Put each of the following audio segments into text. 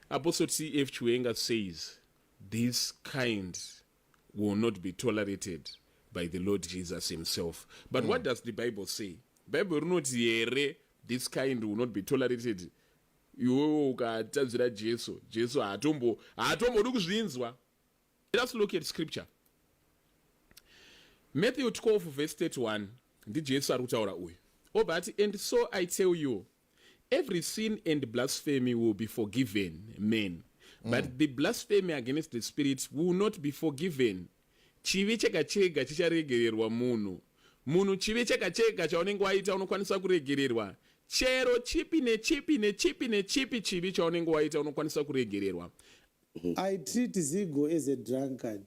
Apostle T.F. Chiwenga says, this kind will not be tolerated by the Lord Jesus himself. But what does the Bible say? Bible not this kind will not be tolerated. Let's look at scripture. Matthew 12 verse 31. And so I tell you, every sin and blasphemy will be forgiven men, but the blasphemy against the Spirit will not be forgiven. Chivi chega chega chicharegererwa munhu. Munhu chivi chega chega chaunenge waita unokwanisa kuregererwa. Chero chipi nechipi chivi chaunenge waita unokwanisa kuregererwa. I treat Zigo as a drunkard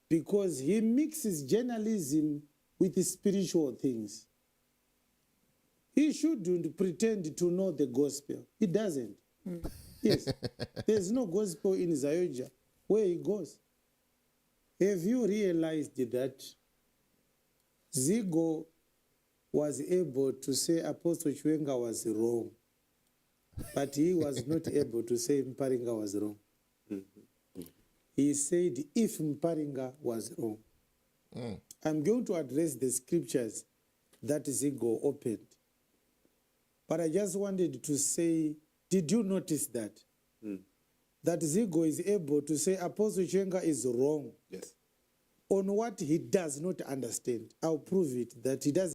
because he mixes journalism with the spiritual things. He shouldn't pretend to know the gospel. He doesn't. Yes. There's no gospel in Zayoja where he goes. Have you realized that Zigo was able to say Apostle Chiwenga was wrong, but he was not able to say Mparinga was wrong? He said if Mparinga was wrong. I'm going to address the scriptures that Zigo opened. But I just wanted to say, did you notice that? That Zigo is able to say Apostle Chiwenga is wrong. Yes. On what he does not understand. I'll prove it that he does.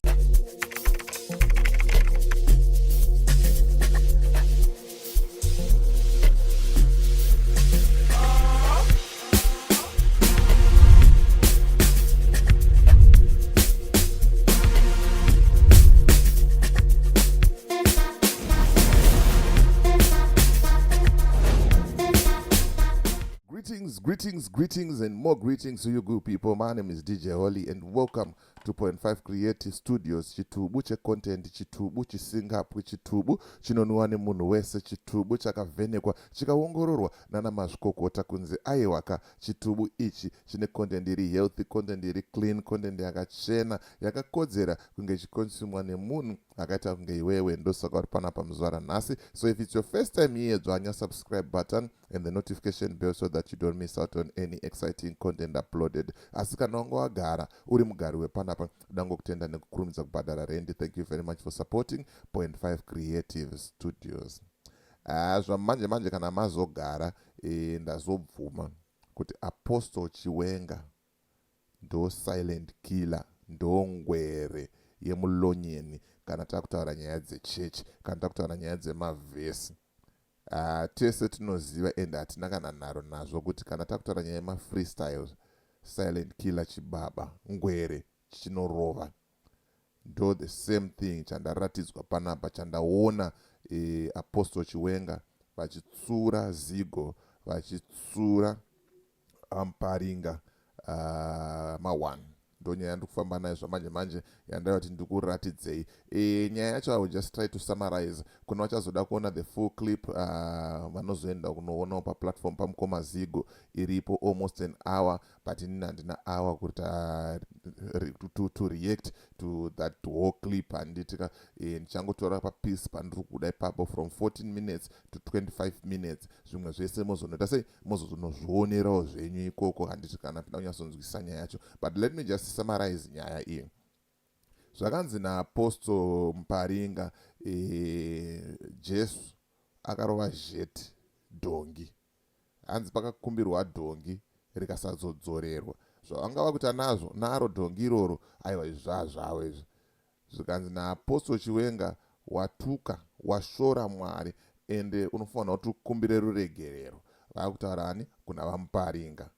Greetings, and more greetings to you good people. My name is DJ Holly, and welcome to 2.5 Creative Studios. Chitubu che content, chitubu chisingapu, chitubu chinonwane munhu wese, chitubu chakavenekwa chikaongororwa nana mazvikokota kunze aiwaka. Chitubu ichi chine content iri healthy, content iri clean, content yakachena, yakakodzera kunge chikonsumwa nemunhu akaita kunge iwewe. Ndosaka uri panapa muzuva ranhasi. So if it's your first time here, dzvanya subscribe button and the notification bell so that you don't miss out on any exciting content uploaded. Asi kana wanga wagara uri mugari wepanapa, ndangokutenda nekukurumidza kubhadhara rendi. Thank you very much for supporting 2.5 Creative Studios. Zvamanje kana mazogara ndazobvuma kuti Apostle Chiwenga ndo silent killer, ndo ngwere yemulonyeni kana takutaura nyaya dzechechi, kana takutaura nyaya dzemavhesi. Tese tinoziva ende hatina kana nharo nazvo kuti kana takutaura nyaya yema-freestyles, silent killer chibaba, ngwere chinorova, ndo the same thing chandaratidzwa panapa, chandaona Apostle Chiwenga Vachitsiura Zigo, Vachitsiura Namuparinga ma1. Nyaya ndikufamba nayo zvamanje yandaiva kuti ndikuratidzei. Nyaya yacho I will just try to summarize. Kuna vachazoda kuona the full clip, vanozoenda kunoonawo paplatform pamukoma Zigo iripo almost an hour, but inini handina hour kuti to react to that whole clip. Handitika ndichangotora papiece pandiri kuda ipapo from 14 minutes to 25 minutes. Zvimwe zvese mozonoita sei, mozonozvionerawo zvenyu ikoko. Handiti kana pinda kunyatsonzwisisa nyaya yacho, but let me just summarize nyaya iyi. Zvakanzi naApostle Namuparinga, Jesu akarova zheti dhongi. Hanzi pakakumbirwa dhongi rikasazodzorerwa. Zvavangava kuti anazvo naro dhongi iroro, aiwa zvazvawo izvi. Zvikanzi naApostle Chiwenga watuka, washora Mwari, ende unofanira kuti ukumbire ruregerero. Vakutaura ani? Kuna Namuparinga.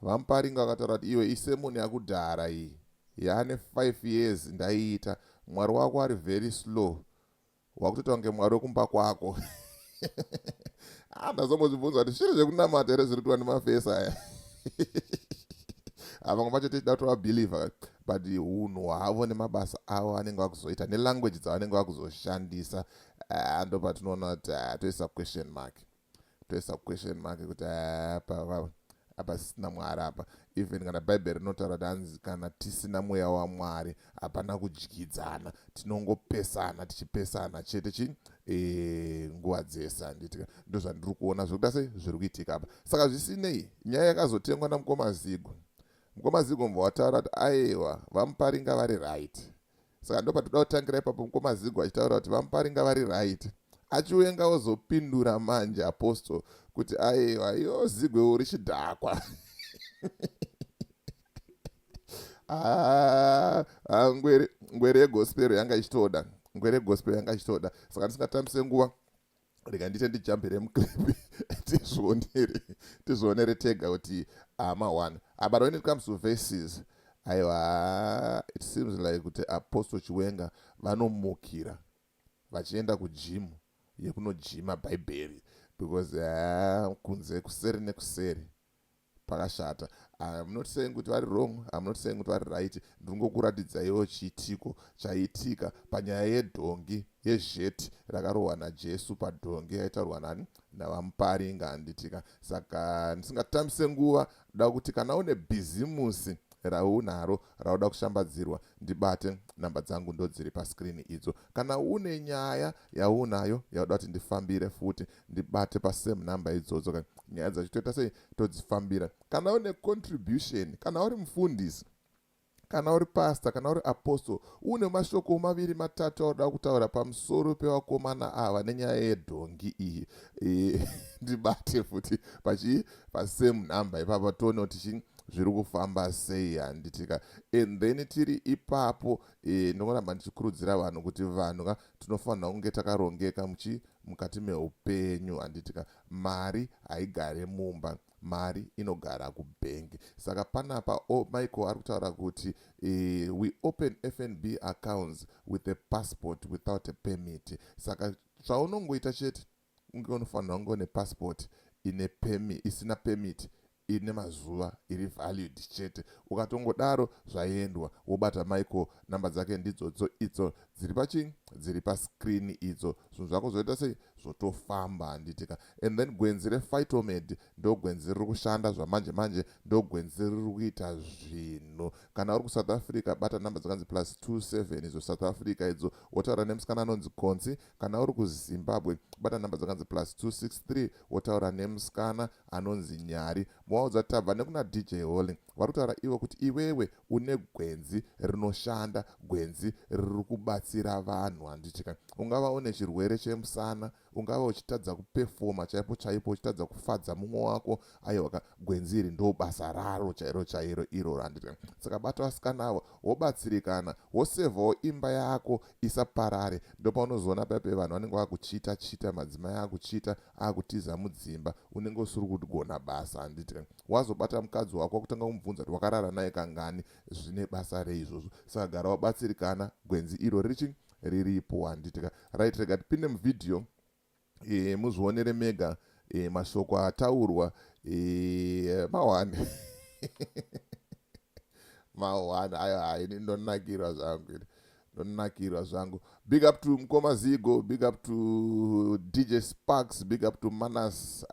Namuparinga vakataura kuti iwe isemoni yakudhara iyi yaane 5 years ndaiita, Mwari wako ari very slow, wakutoita kunge Mwari wekumba kwako. Ndazombozvibvunza kuti zviro zvekunamata here zviri kuitwa nemafesi aya. Vamwe vacho tichida kuti vabhilivha, but unhu hwavo nemabasa avo anenge vakuzoita nelanguage dzavanenge vakuzoshandisa, ndo patinoona kuti toisa question mark. Toisa question mark kuti apa sisina Mwari apa. Even kana Bhaibheri rinotaura kuti hanzi kana tisina mweya waMwari hapana kudyidzana, tinongopesana, tichipesana chete nguva dzese handitika ndo zvandiri kuona zvekuda sei zviri kuitika apa. Saka zvisinei nyaya yakazotengwa namukoma Zigo. Mukoma Zigo vataura kuti aiwa vamuparinga vari right. Saka ndo patinoda kutangira ipapo mukoma Zigo achitaura kuti vamuparinga vari right. Chiwenga ozopindura manje apostle kuti aiwa iyo Zigo uri chidhakwa. Ngwere yegospel yanga ichitoda. Saka ndisingatambise nguva rega ndite ndijambire muklipi tizvionere tega kuti one. But when it comes to verses, it seems like kuti apostle Chiwenga vanomukira vachienda kujimu yekunojima bhaibheri because kunze kuseri nekuseri pakashata. I'm not saying kuti vari wrong, I'm not saying kuti vari right. Ndingokuratidzaiwo chiitiko chaitika panyaya yedhongi yezheti rakarohwa naJesu padhongi yaitaurwa nani navamuparinga handitika. Saka ndisingatambise nguva da kuti kana une bhizimusi raunaro rauda kushambadzirwa ndibate namba dzangu ndo dziri paskrini idzo. Kana une nyaya yaunayo yauda kuti ndifambire futi ndibate pasame namba idzodzo. Nyaya dzachitoita sei todzifambira. Kana une contribution, kana uri mufundisi, kana uri pastor, kana uri apostle, une mashoko maviri matatu auda kutaura pamusoro pevakomana ava nenyaya yedhongi iyi, ndibate futi pasame namba ipapo tione kuti zviri kufamba sei handitika. And then tiri ipapo ndongoramba ndichikurudzira vanhu kuti vanhu tinofanira kunge takarongeka mukati meupenyu handitika. Mari haigare mumba, mari inogara kubhengi. Saka panapa Michael ari kutaura kuti we open FNB accounts with a passport without a permit. Saka zvaunongoita chete unge unofanira kunge une passport isina permit ine mazuva iri valued chete. Ukatongodaro zvaendwa wobata Michael namba dzake ndidzodzo idzo dziri pachini dziri paskrini idzo. Zvinhu zvako zvoita sei zvotofamba handitika. And then gwenzi rePhytomed ndo gwenzi riri kushanda zvamanje manje, ndo gwenzi riri kuita zvinhu. Kana uri kuSouth Africa bata namba dzakanzi +27 idzo South Africa idzo wotaura nemusikana anonzi Konzi. Kana uri kuZimbabwe bata namba dzakanzi +263 wotaura nemusikana anonzi Nyari. Mwaudza tabva nekuna DJ Holling vari kutaura ivo kuti iwewe une gwenzi rinoshanda, gwenzi riri kubatsira vanhu handitika. Ungava une chirwere chemusana, ungava uchitadza kupefoma chaipo chaipo, uchitadza kufadza mumwe wako, aiwa gwenzi iri ndo basa raro chairo iro handitika. Saka bata vasikana avo wobatsirikana, wosevhawo imba yako isaparare. Ndo paunozoona paipe vanhu vanenge vakuchita madzimai akuchita akutiza mudzimba, unenge usiri kugona basa handitika. Wazobata mukadzi wako kutanga kumubvunza kuti wakarara naye kangani, zvine basa reizvozvo. Saka gara wabatsirikana, gwenzi iro riripo handitika. Right, rega tipinde muvhidhiyo muzvionere mega mashoko ataurwa mawani mawani ayo ndonakirwa zvangu. Big up to mukoma Zigo, big up to DJ Sparks, big up to Manas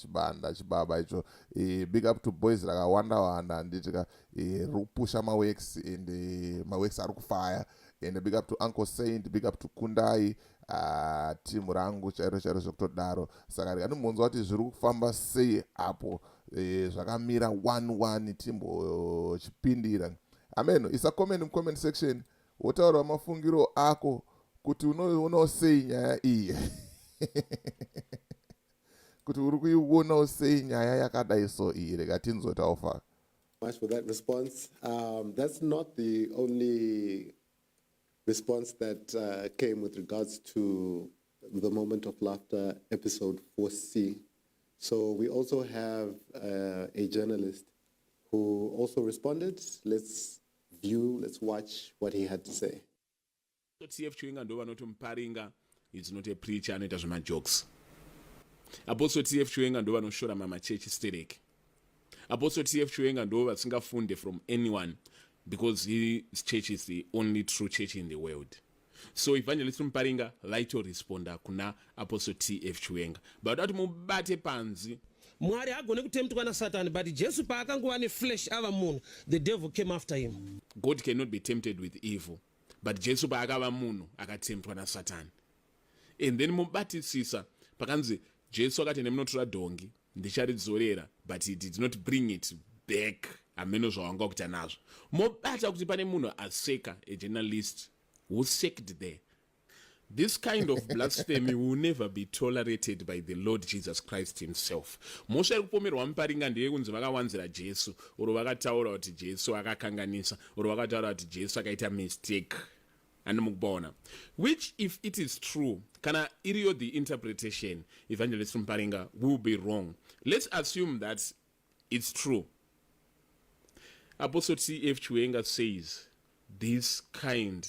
Chibanda chibaba icho, big up to boys rakawanda handitika rikupusha maworks and maworks ari kufire. And big up to Uncle Saint, big up to Kundai, timu rangu chairo zvokutodaro. Saka ndinonzwa kuti zviri kufamba sei apo, zvakamira 1-1 timbo chipindira. Amen. Isa comment mcomment section wotaura mafungiro ako kuti unosei nyaya iyi. Kuti uri kuiona sei nyaya yakadai so iyi, rega tinzotaura. Much for that response. That's not the only response that came with regards to the Moment of Laughter episode 4C. So we also have a journalist who also responded. Let's watch what he had to say. TF Chiwenga ndo vanoti Muparinga is not a preacher anoita zvemajokes. Apostle TF Chiwenga ndo vanoshora mamachechi stereki. Apostle TF Chiwenga ndo vasingafunde from anyone, because his church is the only true church in the world. So Evangelist Muparinga laito responda kuna Apostle TF Chiwenga. But that mubate panzi Mwari agone kutemptwa na Satan, but Jesu paakangova neflesh ava munhu, the devil came after him. God cannot be tempted with evil, but Jesu paakava munhu akatemptwa na Satan. and then mubatisisa pakanzi Jesu akati nemunotora dhongi ndicharidzorera, but it did not bring it back ameno zvawanga kuita nazvo. Mobata kuti pane munhu aseka, a journalist who seked there. This kind of blasphemy will never be tolerated by the Lord Jesus Christ himself. Mosha kupomerwa muparinga ndiye kunzi vakawanzira Jesu, oro vakataura kuti Jesu akakanganisa, oro vakataura kuti Jesu akaita mistake. And mukubona, which if it is true, kana iriyo the interpretation, Evangelist Muparinga will be wrong. Let's assume that it's true. Apostle T.F. Chiwenga says, this kind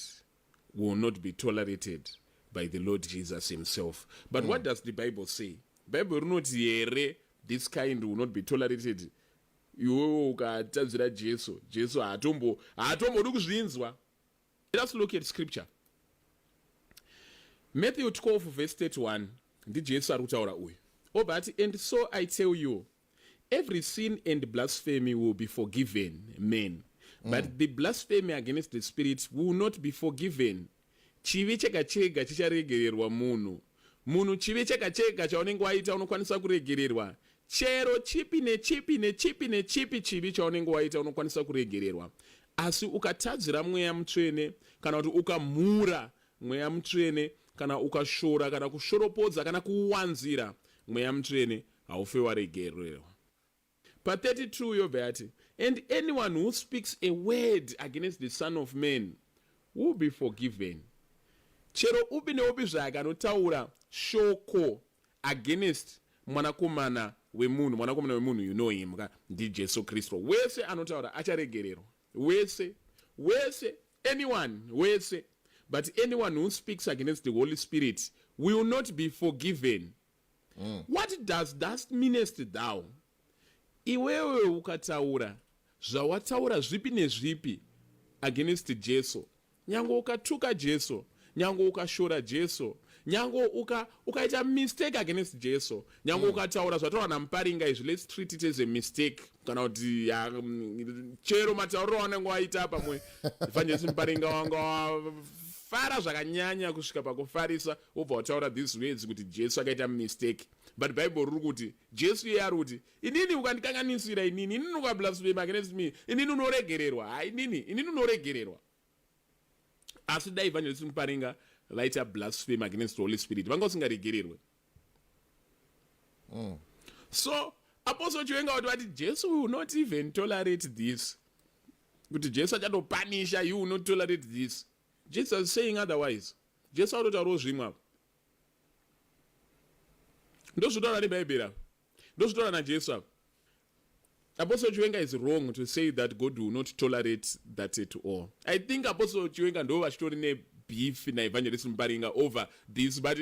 will not be tolerated by the Lord Jesus himself. But what does the Bible say? Bible not here, this kind will not be tolerated. You ukatadzira Jesu, Jesu atombo kuzvinzwa. Let us look at scripture. Matthew 12 verse 31. Ndi Jesu arutaura uyu. Oh, but and so I tell you, every sin and blasphemy will be forgiven men, but the blasphemy against the Spirit will not be forgiven. Chivi chega chega chicharegererwa munhu. Munhu chivi chega chega chaunenge waita unokwanisa kuregererwa. Chero chipi nechipi chivi chaunenge waita unokwanisa kuregererwa. Asi ukatadzira mweya mutsvene, kana kuti ukamhura mweya mutsvene, kana ukashora, kana kushoropodza, kana kuwanzira mweya mutsvene, haufe waregererwa. But 32 yobva yati, and anyone who speaks a word against the Son of Man will be forgiven. Chero upi neupi zvake anotaura shoko against mwanakomana wemunhu, you know him, ndi Jesu Kristu. Wese anotaura acharegererwa. Wese, anyone, wese. But anyone who speaks against the Holy Spirit will not be forgiven. What does that meanest thou? Iwewe ukataura, zvawataura zvipi nezvipi against Jesu. Nyango ukatuka Jesu, nyango ukashora Jesu, nyango ukaita mistake against Jesu, nyango ukataura zvataura namuparinga izvi, let's treat it as a mistake. Kana kuti chero matauro wanenge waita pamwe Evangelist Muparinga wanga fara zvakanyanya kusvika pakufarisa obva wataura these words kuti Jesu akaita mistake. But Bible ruri kuti Jesu iye ari kuti inini ukandikanganisira inini ukablaspheme against me, inini unoregererwa. Hai inini unoregererwa. Asi dai Evangelist Muparinga vaita blaspheme against the Holy Spirit, vanga usingaregererwe. So Apostle Chiwenga wati Jesu will not even tolerate this. Kuti Jesu achatopanisha, you will not tolerate this. Jesus is saying otherwise. Jesu autotauro zvimwe. Ndozvitaura neBhaibheri. Ndozvitaura naJesu. Apostle Chiwenga is wrong to say that God will not tolerate that at all. I think Apostle Chiwenga ndo vachitori nebeef naEvangelist Muparinga over this, but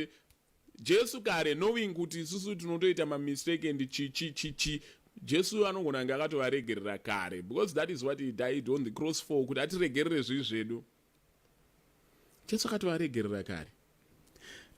Jesu kare knowing kuti isusu tinotoita mistake and chi Jesu anogona anga akatovaregerera kare, because that is what he died on the cross for, kuti atiregerere zvivi zvedu. Jesu akatovaregerera kare.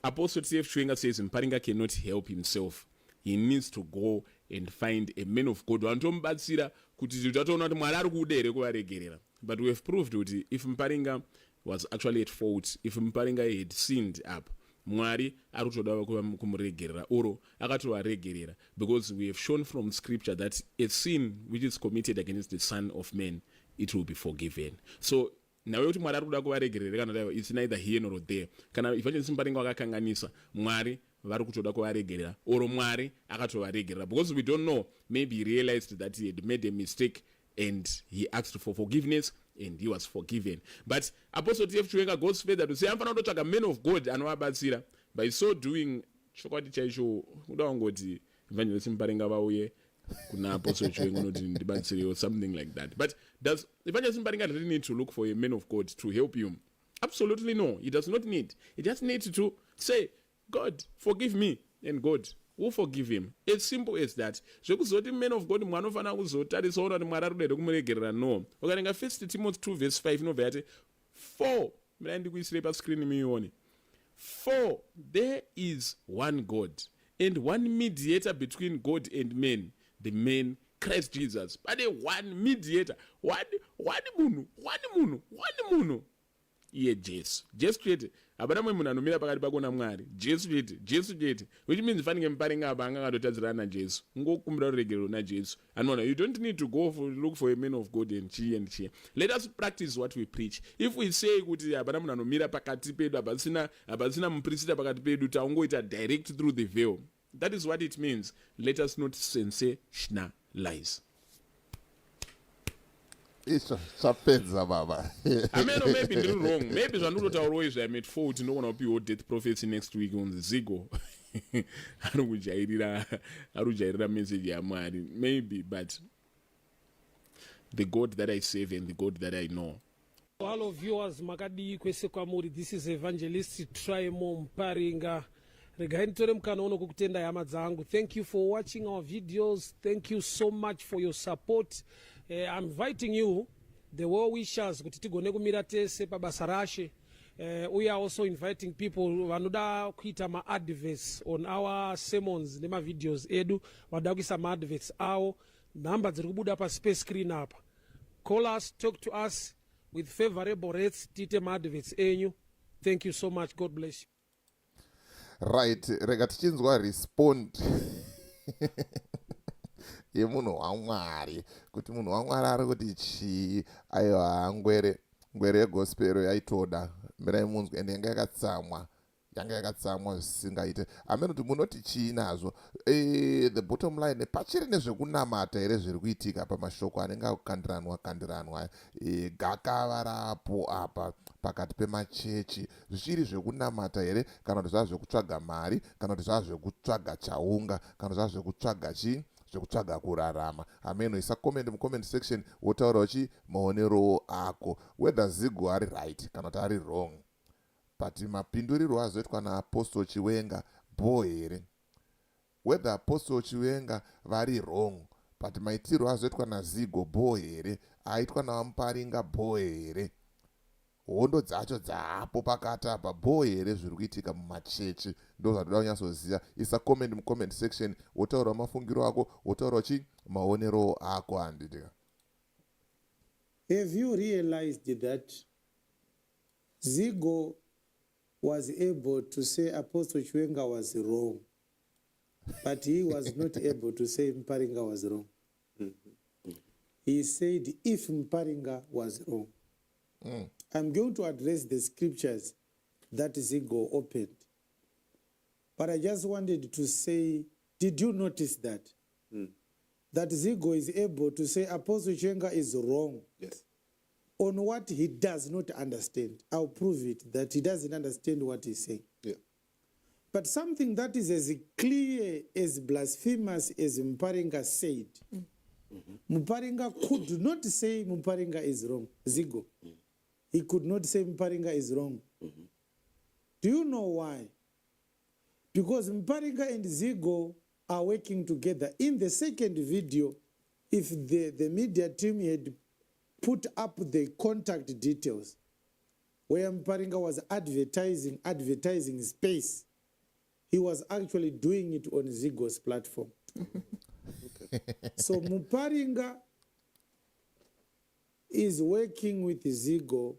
Apostle T.F. Chiwenga says Muparinga cannot help himself. He needs to go and find a man of God vanotomubatsira kuti tataona kuti Mwari ari kuda here kuvaregerera. But we have proved kuti if Muparinga was actually at fault, if Muparinga had sinned up, Mwari ari kutoda kumuregerera oro akatovaregerera, because we have shown from scripture that a sin which is committed against the Son of Man, it will be forgiven. So nawe kuti Mwari ari kuda kuvaregerera kana it's neither here nor there. Kana Evangelist Muparinga wakakanganisa, Mwari vari kutoda kuvaregerera oro Mwari akatovaregerera, because we don't know, maybe he realized that he had made a mistake and he asked for forgiveness and he was forgiven. But Apostle T.F. Chiwenga goes further to say amfana kutotsvaga man of God anovabatsira. By so doing chokwadi chaicho kuda kungoti Evangelist Muparinga vauye kuna Apostle Chiwenga unoti ndibatsire or something like that. But does Evangelist Muparinga really need to look for a man of God to help you? Absolutely no, he does not need. He just needs to say, God, forgive me, and God will forgive him. As simple as that. Zvekuzoti man of God mwanofana kuzotarisawo kuti Mwari ari kuda kumuregerera, no. Ukarenga 1 Timothy 2 verse 5 inobva yati 4, mira ndikuisire pascreen muione. For there is one God and one mediator between God and men, the man Christ Jesus. But one mediator, one munhu. Iye Jesu. Jesu created hapana mumwe munhu anomira pakati pako naMwari. Jesu chete, which means fanike Muparinga apa anga akatotadzirana naJesu, ungokumbira ruregerero naJesu. Anoona, you don't need to go look for a man of God and chi. Let us practice what we preach. If we say kuti hapana munhu anomira pakati pedu, hapasina muprista pakati pedu, taungoita direct through the veil. That is what it means. Let us not sensationalize. Chapedza baba. I mean, or maybe they're wrong. Maybe I made fault. No one of you death prophecy next week on the Zigo. Arujaira message ya Mwari. Maybe, but the God that I save and the God that I know. All viewers, makadi kwese kwa muri. This is Evangelist Chiwenga Votaura Vachitsiura. Thank you for watching our videos. Thank you so much for your support. I'm inviting you, the well wishers, we are also inviting people vanoda kuita ma-adverts on our sermons nema videos edu, vada kuisa ma-adverts awo, number dziri kubuda pa space screen apa. Call us, talk to us with favorable rates, tite ma-adverts enyu. Thank you so much. God bless you. Right, rega tichinzwa respond yemunhu waMwari, kuti munhu waMwari ari kuti chii. Aiwa, ngwere yegospel yaitoda mirai munzwi ende yanga yakatsamwa zvisingaite. Ameno kuti munoti chii nazvo. The bottom line, pachiri nezvekunamata here zviri kuitika pamashoko anenge akukandiranwa gakava rapo apa pakati pemachechi. Zvichiri zvekunamata here, kana kuti zvava zvekutsvaga mari, kana kuti zvava zvekutsvaga chaunga, kana kuti zvava zvekutsvaga chii, zvekutsvaga kurarama. Ameno, isa comment mucomment section wotaura uchi maonero ako whether Zigo ari right kana kuti ari wrong. But mapinduriro azoitwa naApostle Chiwenga bo here, whether Apostle Chiwenga vari wrong, but maitiro azoitwa naZigo bo here, aitwa naMuparinga bo here, hondo dzacho dzapo pakati apa bo here zviri kuitika mumachechi. Ndo zvatoda kunyatsoziva. Isa comment mucomment section wotaura mafungiro ako, wotaura chi maonero ako. Handidika, have you realized that Zigo was able to say Apostle Chiwenga was wrong, but he was not able to say Muparinga was wrong? He said if Muparinga was wrong. I'm going to address the scriptures that Zigo opened. But I just wanted to say, did you notice that? That Zigo is able to say Apostle Chiwenga is wrong. Yes. On what he does not understand. I'll prove it, that he doesn't understand what he's saying. Yeah. But something that is as clear, as blasphemous as Muparinga said, Muparinga could not say Muparinga is wrong. Zigo. He could not say Muparinga is wrong. Do you know why? Because Muparinga and Zigo are working together. In the second video, if the media team had put up the contact details where Muparinga was advertising space, he was actually doing it on Zigo's platform. So Muparinga is working with Zigo,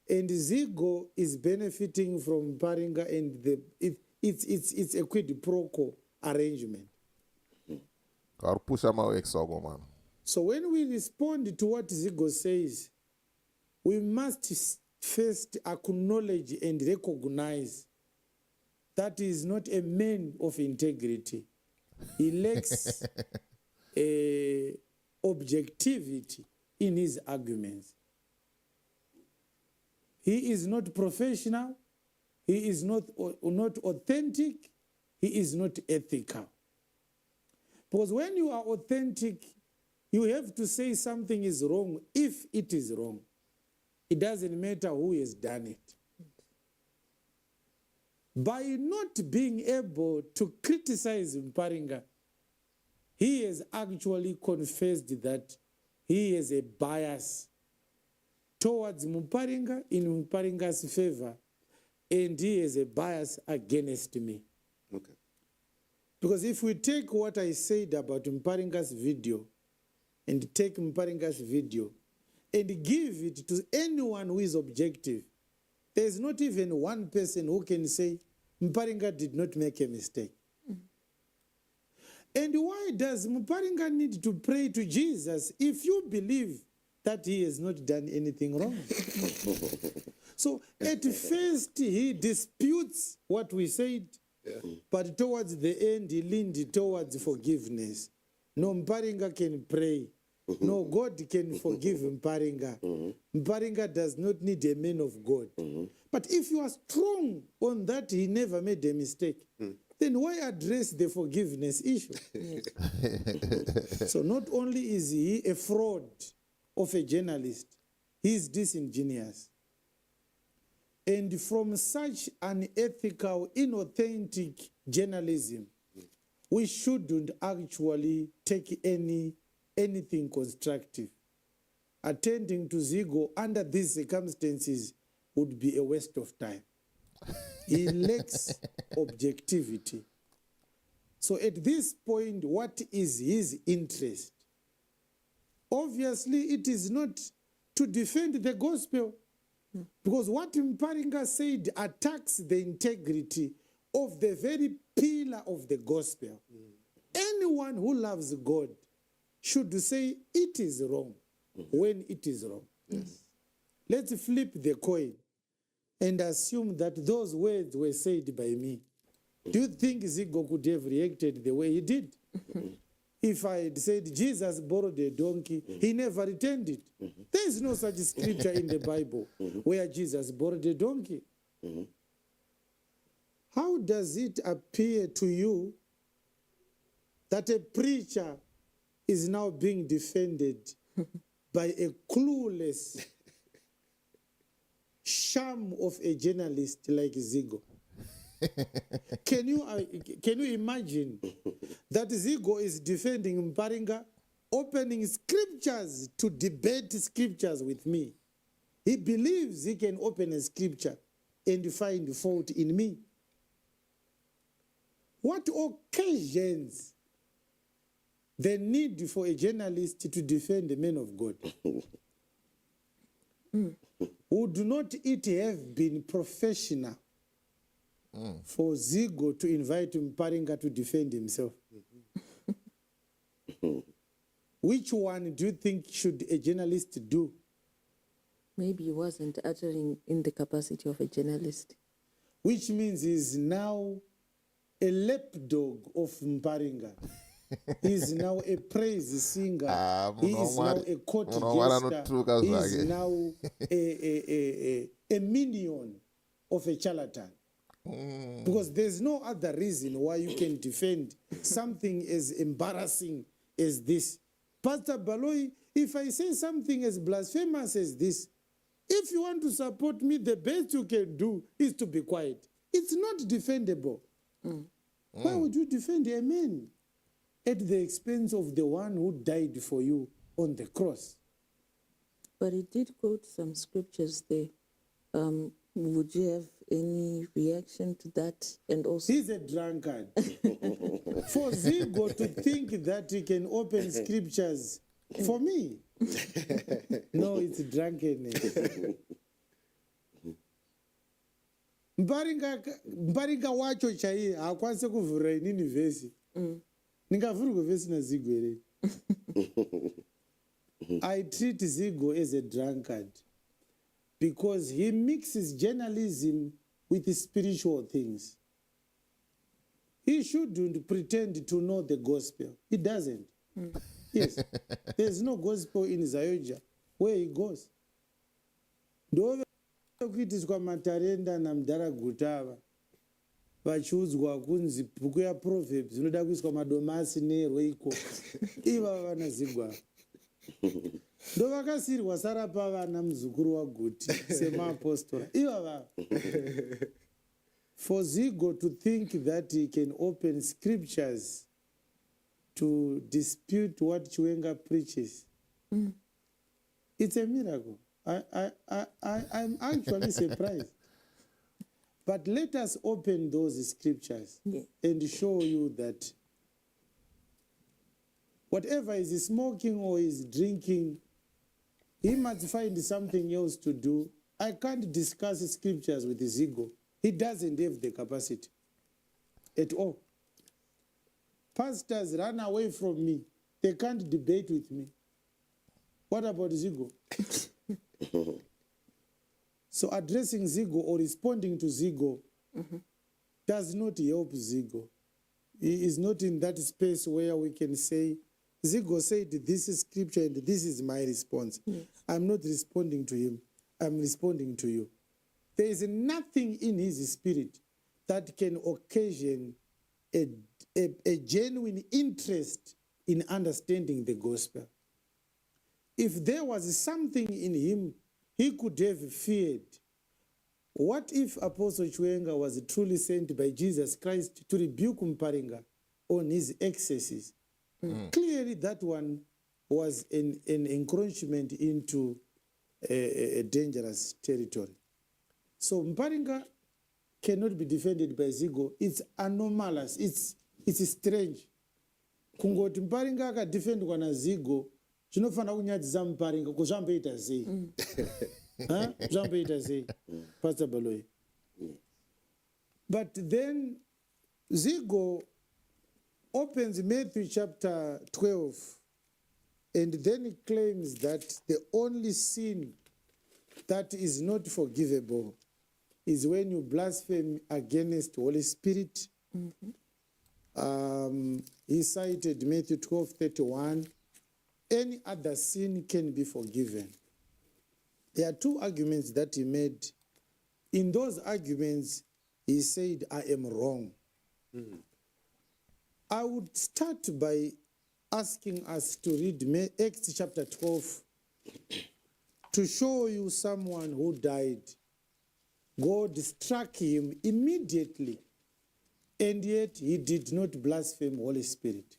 and Zigo is benefiting from Muparinga, and it's a quid pro quo arrangement. So when we respond to what Zigo says, we must first acknowledge and recognize that he is not a man of integrity. He lacks objectivity in his arguments. He is not professional. He is not authentic. He is not ethical. Because when you are authentic, you have to say something is wrong if it is wrong. It doesn't matter who has done it. By not being able to criticize Muparinga, he has actually confessed that he has a bias towards Muparinga in Muparinga's favor, and he has a bias against me. Okay. Because if we take what I said about Muparinga's video and take Muparinga's video and give it to anyone who is objective, There's not even one person who can say Muparinga did not make a mistake. And why does Muparinga need to pray to Jesus if you believe that he has not done anything wrong? So at first he disputes what we said, but towards the end he leaned towards forgiveness. No, Muparinga can pray. No, God can forgive Muparinga. Muparinga does not need a man of God. But if you are strong on that he never made a mistake, then why address the forgiveness issue? So not only is he a fraud of a journalist, he is disingenuous. And from such unethical, inauthentic journalism, we shouldn't actually take anything constructive. Attending to Zigo under these circumstances would be a waste of time. He lacks objectivity. So at this point, what is his interest? Obviously, it is not to defend the gospel, because what Muparinga said attacks the integrity of the very pillar of the gospel. Anyone who loves God should say it is wrong when it is wrong. Let's flip the coin and assume that those words were said by me. Do you think Zigo could have reacted the way he did? If I had said Jesus borrowed a donkey, he never returned it. There is no such scripture in the Bible where Jesus borrowed a donkey. How does it appear to you that a preacher is now being defended by a clueless sham of a journalist like Zigo? Can you imagine that Zigo is defending Muparinga, opening scriptures to debate scriptures with me? He believes he can open a scripture and find fault in me. What occasions the need for a journalist to defend a man of God? Would not it have been professional for Zigo to invite Muparinga to defend himself? Which one do you think should a journalist do? Maybe he wasn't uttering in the capacity of a journalist. Which means he's now a lapdog of Muparinga. He's now a praise singer. He is now a court jester. He is now a minion of a charlatan. Because there's no other reason why you can defend something as embarrassing as this. Pastor Baloyi, if I say something as blasphemous as this, if you want to support me, the best you can do is to be quiet. It's not defendable. Why would you defend a man at the expense of the one who died for you on the cross? But he did quote some scriptures there. Would you have any reaction to that? And also, he's a drunkard. For Zigo to think that he can open scriptures for me, no, it's drunkenness. Muparinga wacho chaiye haakwanise kuvhura inini vhesi. Ndingavhurwa vhesi naZigo here. I treat Zigo as a drunkard because he mixes journalism with spiritual things. He shouldn't pretend to know the gospel. He doesn't. Yes. There's no gospel in Zayoja where he goes. Ndove kuitiswa matarenda namudhara gutava vachiudzwa kunzi bhuku yaProverbs inoda kuiswa madomasi nerweiko ivava vana Zigwa. Ndovakasirwa sara pavana muzukuru waGuti semaapostora ivava. For Zigo to think that he can open scriptures to dispute what Chiwenga preaches, it's a miracle. I'm actually surprised. But let us open those scriptures and show you that whatever is smoking or is drinking, he must find something else to do I can't discuss scriptures with Zigo. He doesn't have the capacity at all. Pastors run away from me. They can't debate with me. What about Zigo? So addressing Zigo or responding to Zigo does not help Zigo. He is not in that space where we can say, Zigo said this is scripture and this is my response. Yes. I'm not responding to him. I'm responding to you. There is nothing in his spirit that can occasion a genuine interest in understanding the gospel. If there was something in him he could have feared, what if Apostle Chiwenga was truly sent by Jesus Christ to rebuke Namuparinga on his excesses? Clearly that one was an encroachment into a dangerous territory. So Namuparinga cannot be defended by Zigo. It's anomalous. It's strange. Kungoti Namuparinga akadefendwa na Zigo, zvinofanira kunyadzisa Namuparinga kuzvamboita sei? Zvamboita sei? Pastor Baloyi. But then Zigo opens Matthew chapter 12 and then he claims that the only sin that is not forgivable is when you blaspheme against the Holy Spirit. He cited Matthew 12:31. Any other sin can be forgiven. There are two arguments that he made. In those arguments, he said, I am wrong. I would start by asking us to read Acts chapter 12 to show you someone who died. God struck him immediately, and yet he did not blaspheme Holy Spirit.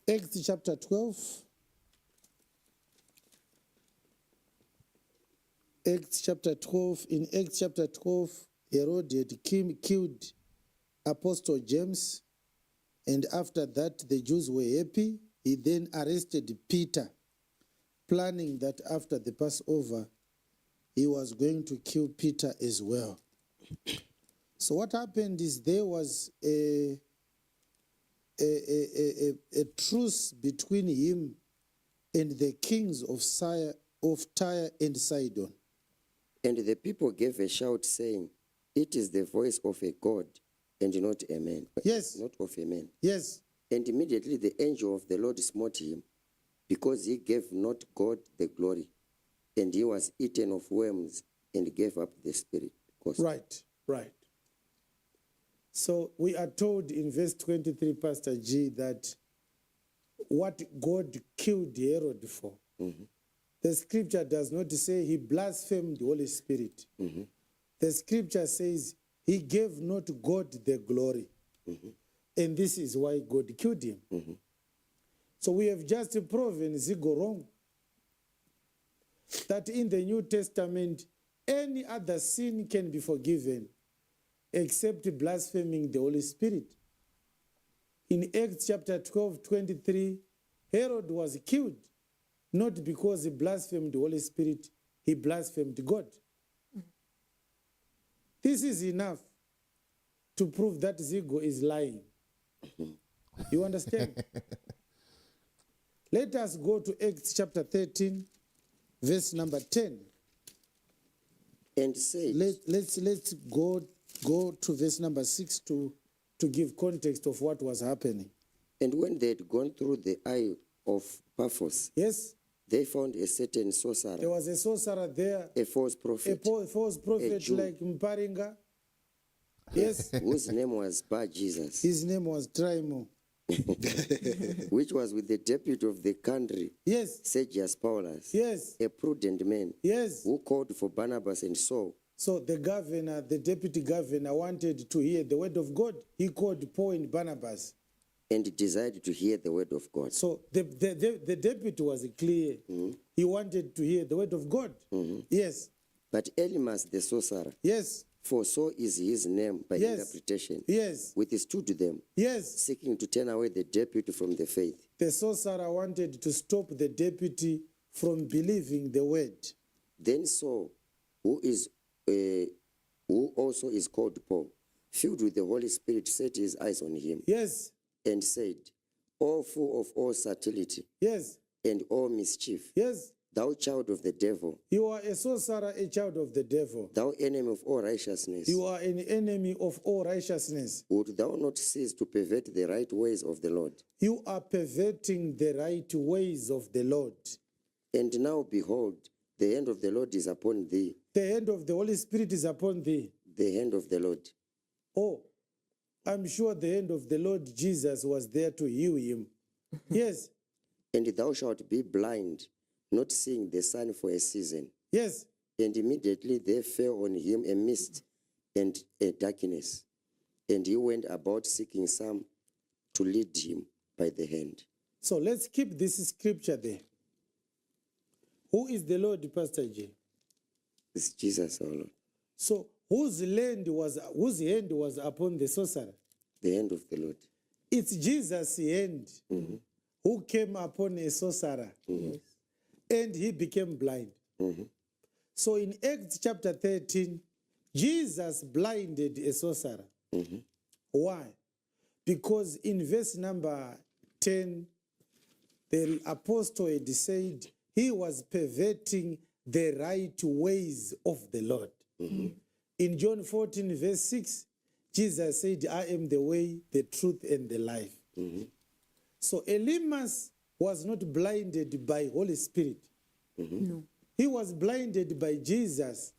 Acts chapter 12. Acts chapter 12. In Acts chapter 12, Herod had killed Apostle James, and after that the Jews were happy. He then arrested Peter, planning that after the Passover, he was going to kill Peter as well. So what happened is there was a truce between him and the kings of Tyre and Sidon. And the people gave a shout, saying, It is the voice of a God, and not a man. Yes. Not of a man. Yes. And immediately the angel of the Lord smote him, because he gave not God the glory. And he was eaten of worms, and gave up the spirit. Right, right. So we are told in verse 23, Pastor G, that what God killed Herod for. The scripture does not say he blasphemed the Holy Spirit. The scripture says he gave not God the glory. And this is why God killed him. So we have just proven Zigo wrong. That in the New Testament, any other sin can be forgiven except blaspheming the Holy Spirit. In Acts chapter 12:23, Herod was killed, not because he blasphemed the Holy Spirit, he blasphemed God. This is enough to prove that Zigo is lying. You understand? Let us go to Acts chapter 13, verse number 10. And said, Let's go to verse number 6 to give context of what was happening. And when they had gone through the eye of Paphos, Yes, they found a certain sorcerer, there was a sorcerer there, a false a prophet, false prophet Jew. like Namuparinga. Yes, whose name was Bar Jesus, his name was Trimo. which was with the deputy of the country, Yes, Sergius Paulus, yes, a prudent man, yes. who called for Barnabas and Saul, So the governor, the deputy governor, wanted to hear the word of God. He called Paul and Barnabas. and desired to hear the word of God. So the deputy was clear. He wanted to hear the word of God. Yes, But Elymas the sorcerer, yes, for so is his name by Yes. interpretation, yes, withstood them, yes. seeking to turn away the deputy from the faith. The sorcerer wanted to stop the deputy from believing the word. Then Saul, who also is called Paul, filled with the Holy Spirit, set his eyes on him Yes, and said, "O full of all subtlety yes, and all mischief, yes. thou child of the devil, You are a sorcerer, a child of the devil. thou enemy of all righteousness, You are an enemy of all righteousness. would thou not cease to pervert the right ways of the Lord? You are perverting the right ways of the Lord. And now behold, the hand of the Lord is upon thee, The hand of the Holy Spirit is upon thee. the hand of the Lord." Oh, I'm sure the hand of the Lord Jesus was there to heal him. Yes, "And thou shalt be blind, not seeing the sun for a season." yes. And immediately there fell on him a mist and a darkness, and he went about seeking some to lead him by the hand. So let's keep this scripture there. Who is the Lord, Pastor J? It's Jesus, our Lord, So whose hand was upon the sorcerer? the hand of the Lord. It's Jesus' hand who came upon a sorcerer and he became blind. So in Acts chapter 13, Jesus blinded a sorcerer. Why? Because in verse number 10, the apostle had said he was perverting the right ways of the Lord. In John 14, verse 6, Jesus said, "I am the way, the truth, and the life." So Elimas was not blinded by Holy Spirit. No. He was blinded by Jesus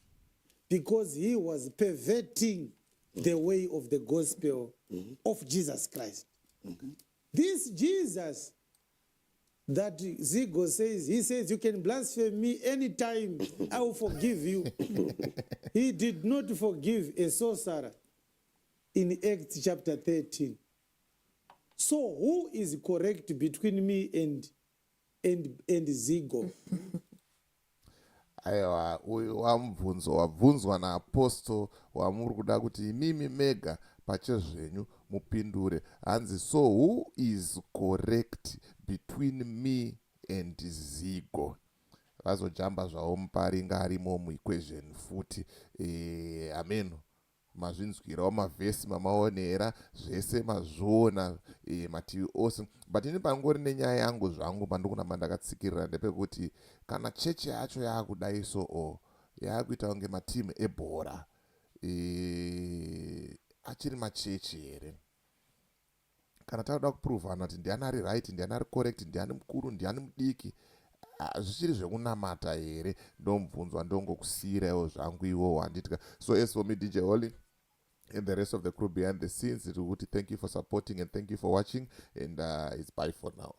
because he was perverting the way of the gospel of Jesus Christ. This Jesus that Zigo says, he says, "You can blaspheme me anytime, I will forgive you." He did not forgive a sorcerer in Acts chapter 13. So who is correct between me and Zigo? aiwa uyu wabvunzwa naapostle wamuri kuda kuti imimi mega pachezvenyu mupindure. Hanzi, so who is correct between me and Zigo? Vazojamba zvavo Muparinga arimo muequation futi. Amen. Mazvinzwirawo mavhesi mamaonera zvese mazviona mativi ose, but ini pangori nenyaya yangu zvangu pandikunamba ndakatsikirira ndepekuti kana chechi yacho yaakudai so yaakuita kunge matimu ebhora achiri machechi here. Kana takuda kupuruvhana kuti ndiani ari right, ndiani ari correct, ndiani mukuru, ndiani mudiki, zvichiri zvekunamata here, ndomubvunzwa ndongokusiyirawo zvangu iwo wanditya. So as for me, DJ Holly, and the rest of the crew behind the scenes, thank you for supporting and thank you for watching, and it's bye for now.